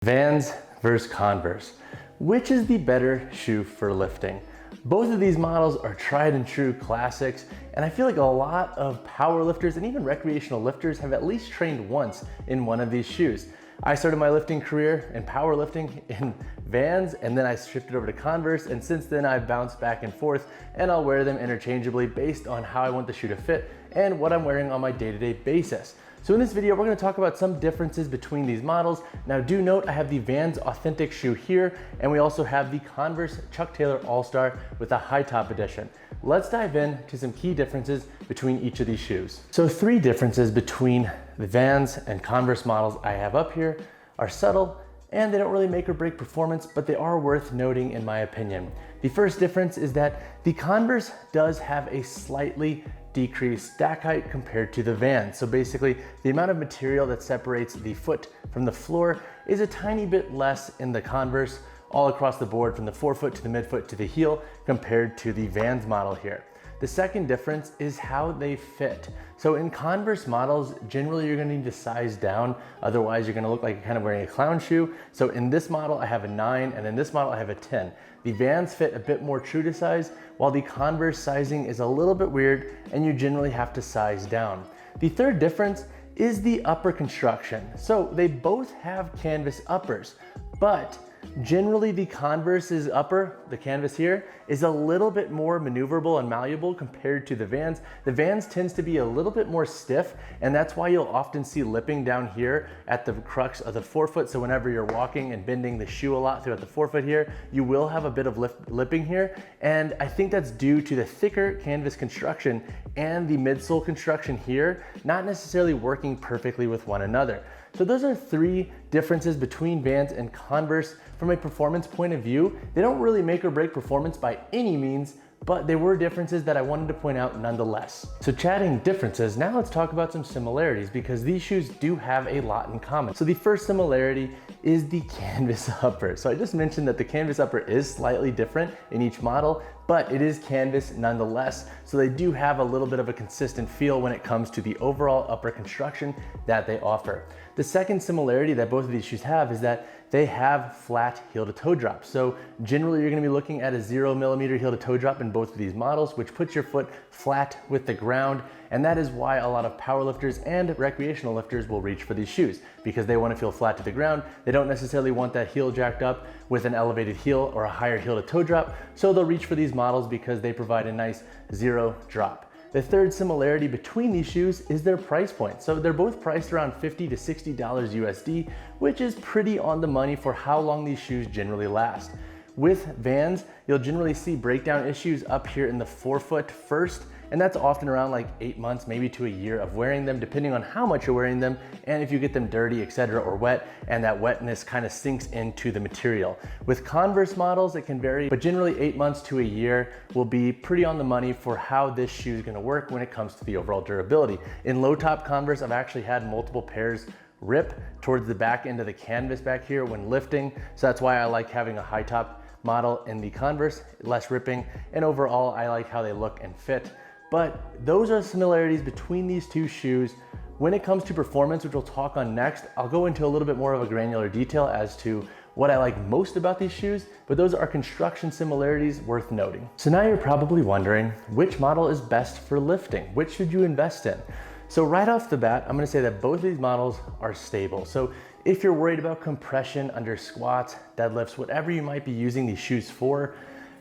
Vans vs Converse. Which is the better shoe for lifting? Both of these models are tried and true classics, and I feel like a lot of power lifters and even recreational lifters have at least trained once in one of these shoes. I started my lifting career in powerlifting in Vans, and then I shifted over to Converse, and since then I've bounced back and forth, and I'll wear them interchangeably based on how I want the shoe to fit and what I'm wearing on my day-to-day basis. So in this video, we're gonna talk about some differences between these models. Now do note, I have the Vans Authentic shoe here, and we also have the Converse Chuck Taylor All-Star with a high top edition. Let's dive into some key differences between each of these shoes. So 3 differences between the Vans and Converse models I have up here are subtle, and they don't really make or break performance, but they are worth noting in my opinion. The first difference is that the Converse does have a slightly decreased stack height compared to the Vans. So basically, the amount of material that separates the foot from the floor is a tiny bit less in the Converse all across the board from the forefoot to the midfoot to the heel compared to the Vans model here. The second difference is how they fit. So in Converse models, generally you're gonna need to size down, otherwise you're gonna look like you're kind of wearing a clown shoe. So in this model, I have a 9, and in this model, I have a 10. The Vans fit a bit more true to size, while the Converse sizing is a little bit weird, and you generally have to size down. The third difference is the upper construction. So they both have canvas uppers, but generally the Converse's upper, the canvas here, is a little bit more maneuverable and malleable compared to the Vans. The Vans tends to be a little bit more stiff, and that's why you'll often see lipping down here at the crux of the forefoot. So whenever you're walking and bending the shoe a lot throughout the forefoot here, you will have a bit of lipping here. And I think that's due to the thicker canvas construction and the midsole construction here, not necessarily working perfectly with one another. So those are 3 differences between Vans and Converse. From a performance point of view, they don't really make or break performance by any means, but there were differences that I wanted to point out nonetheless. So chatting differences, now let's talk about some similarities, because these shoes do have a lot in common. So the first similarity is the canvas upper. So I just mentioned that the canvas upper is slightly different in each model, but it is canvas nonetheless. So they do have a little bit of a consistent feel when it comes to the overall upper construction that they offer. The second similarity that both of these shoes have is that they have flat heel to toe drops. So generally you're gonna be looking at a 0mm heel to toe drop in both of these models, which puts your foot flat with the ground. And that is why a lot of power lifters and recreational lifters will reach for these shoes, because they wanna feel flat to the ground. They don't necessarily want that heel jacked up with an elevated heel or a higher heel to toe drop. So they'll reach for these models because they provide a nice 0 drop. The third similarity between these shoes is their price point. So they're both priced around $50 to $60 USD, which is pretty on the money for how long these shoes generally last. With Vans, you'll generally see breakdown issues up here in the forefoot first, and that's often around like 8 months, maybe to a year of wearing them, depending on how much you're wearing them and if you get them dirty, etc., or wet, and that wetness kind of sinks into the material. With Converse models, it can vary, but generally 8 months to a year will be pretty on the money for how this shoe is gonna work when it comes to the overall durability. In low top Converse, I've actually had multiple pairs rip towards the back end of the canvas back here when lifting, so that's why I like having a high top model in the Converse, less ripping, and overall I like how they look and fit. But those are similarities between these 2 shoes. When it comes to performance, which we'll talk on next, I'll go into a little bit more of a granular detail as to what I like most about these shoes, but those are construction similarities worth noting. So now you're probably wondering, which model is best for lifting? Which should you invest in? So right off the bat, I'm gonna say that both of these models are stable. So if you're worried about compression under squats, deadlifts, whatever you might be using these shoes for,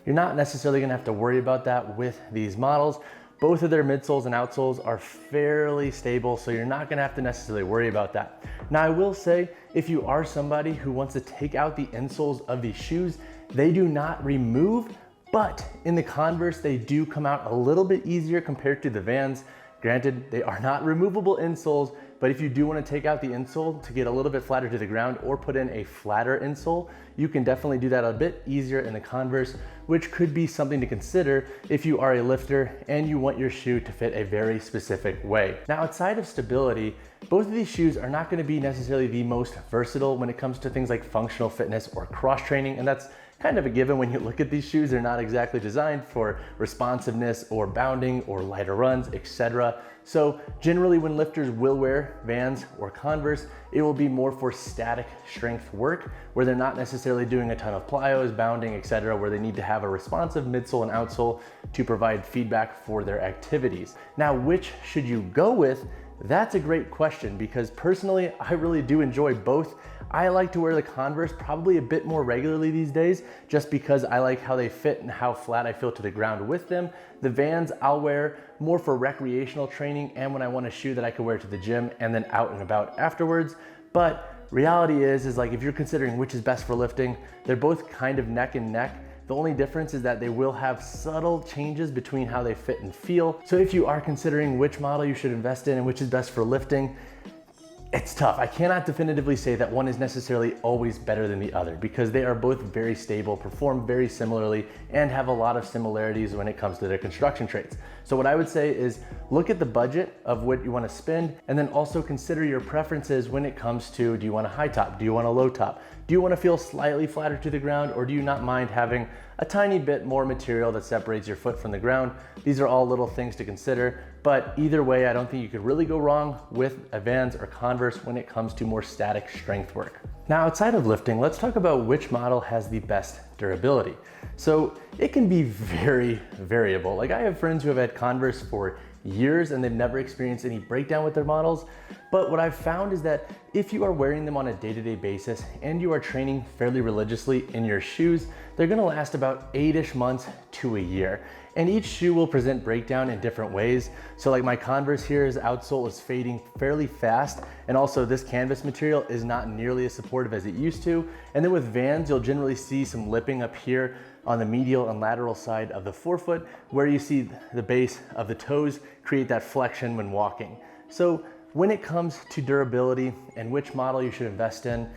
you're not necessarily gonna have to worry about that with these models. Both of their midsoles and outsoles are fairly stable, so you're not gonna have to necessarily worry about that. Now I will say, if you are somebody who wants to take out the insoles of these shoes, they do not remove, but in the Converse, they do come out a little bit easier compared to the Vans. Granted, they are not removable insoles, but if you do want to take out the insole to get a little bit flatter to the ground or put in a flatter insole, you can definitely do that a bit easier in the Converse, which could be something to consider if you are a lifter and you want your shoe to fit a very specific way. Now, outside of stability, both of these shoes are not going to be necessarily the most versatile when it comes to things like functional fitness or cross training, and that's kind of a given when you look at these shoes. They're not exactly designed for responsiveness or bounding or lighter runs, etc. So generally when lifters will wear Vans or Converse, it will be more for static strength work where they're not necessarily doing a ton of plyos, bounding, etc., where they need to have a responsive midsole and outsole to provide feedback for their activities. Now, which should you go with? That's a great question because personally, I really do enjoy both. I like to wear the Converse probably a bit more regularly these days just because I like how they fit and how flat I feel to the ground with them. The Vans I'll wear more for recreational training and when I want a shoe that I can wear to the gym and then out and about afterwards. But reality is like if you're considering which is best for lifting, they're both kind of neck and neck. The only difference is that they will have subtle changes between how they fit and feel. So if you are considering which model you should invest in and which is best for lifting, it's tough. I cannot definitively say that one is necessarily always better than the other because they are both very stable, perform very similarly, and have a lot of similarities when it comes to their construction traits. So what I would say is look at the budget of what you want to spend and then also consider your preferences when it comes to, do you want a high top? Do you want a low top? Do you want to feel slightly flatter to the ground or do you not mind having a tiny bit more material that separates your foot from the ground? These are all little things to consider, but either way, I don't think you could really go wrong with a Vans or Converse when it comes to more static strength work. Now, outside of lifting, let's talk about which model has the best durability. So it can be very variable. Like I have friends who have had Converse for years and they've never experienced any breakdown with their models. But what I've found is that if you are wearing them on a day-to-day basis and you are training fairly religiously in your shoes, they're gonna last about 8-ish months to a year. And each shoe will present breakdown in different ways. So like my Converse here, his outsole is fading fairly fast. And also this canvas material is not nearly as supportive as it used to. And then with Vans, you'll generally see some lipping up here on the medial and lateral side of the forefoot, where you see the base of the toes create that flexion when walking. So when it comes to durability and which model you should invest in,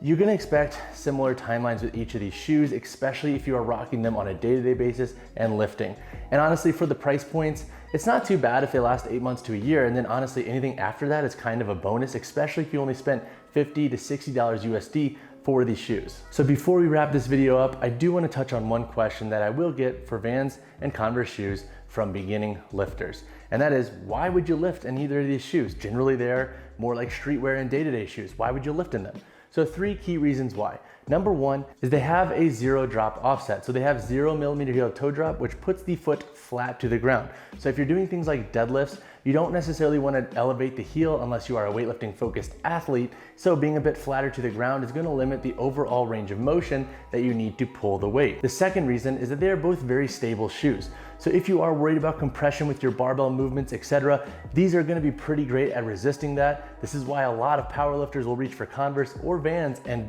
you're gonna expect similar timelines with each of these shoes, especially if you are rocking them on a day-to-day basis and lifting. And honestly, for the price points, it's not too bad if they last 8 months to a year. And then honestly, anything after that is kind of a bonus, especially if you only spent $50 to $60 USD for these shoes. So before we wrap this video up, I do want to touch on one question that I will get for Vans and Converse shoes from beginning lifters. And that is, why would you lift in either of these shoes? Generally, they're more like streetwear and day-to-day shoes. Why would you lift in them? So 3 key reasons why. Number 1 is they have a 0 drop offset. So they have 0mm heel toe drop, which puts the foot flat to the ground. So if you're doing things like deadlifts, you don't necessarily want to elevate the heel unless you are a weightlifting focused athlete. So being a bit flatter to the ground is going to limit the overall range of motion that you need to pull the weight. The second reason is that they are both very stable shoes. So if you are worried about compression with your barbell movements, etc., these are going to be pretty great at resisting that. This is why a lot of powerlifters will reach for Converse or Vans and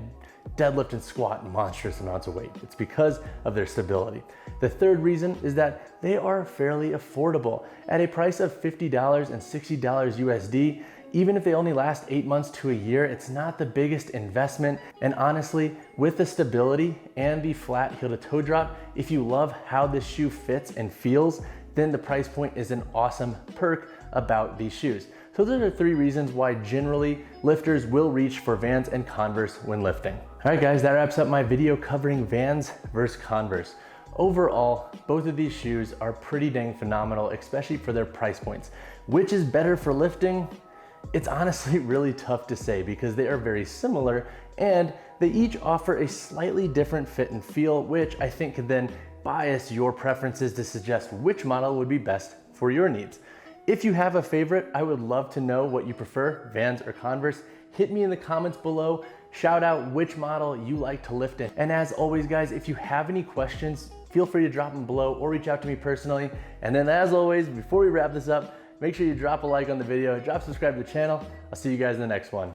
deadlift and squat monstrous amounts of weight. It's because of their stability. The third reason is that they are fairly affordable. At a price of $50 and $60 USD, even if they only last 8 months to a year, it's not the biggest investment. And honestly, with the stability and the flat heel to toe drop, if you love how this shoe fits and feels, then the price point is an awesome perk about these shoes. So those are 3 reasons why generally lifters will reach for Vans and Converse when lifting. All right guys, that wraps up my video covering Vans versus Converse. Overall, both of these shoes are pretty dang phenomenal, especially for their price points. Which is better for lifting? It's honestly really tough to say because they are very similar and they each offer a slightly different fit and feel, which I think could then bias your preferences to suggest which model would be best for your needs. If you have a favorite, I would love to know what you prefer, Vans or Converse. Hit me in the comments below, shout out which model you like to lift in. And as always guys, if you have any questions, feel free to drop them below or reach out to me personally. And then as always, before we wrap this up, make sure you drop a like on the video, drop subscribe to the channel. I'll see you guys in the next one.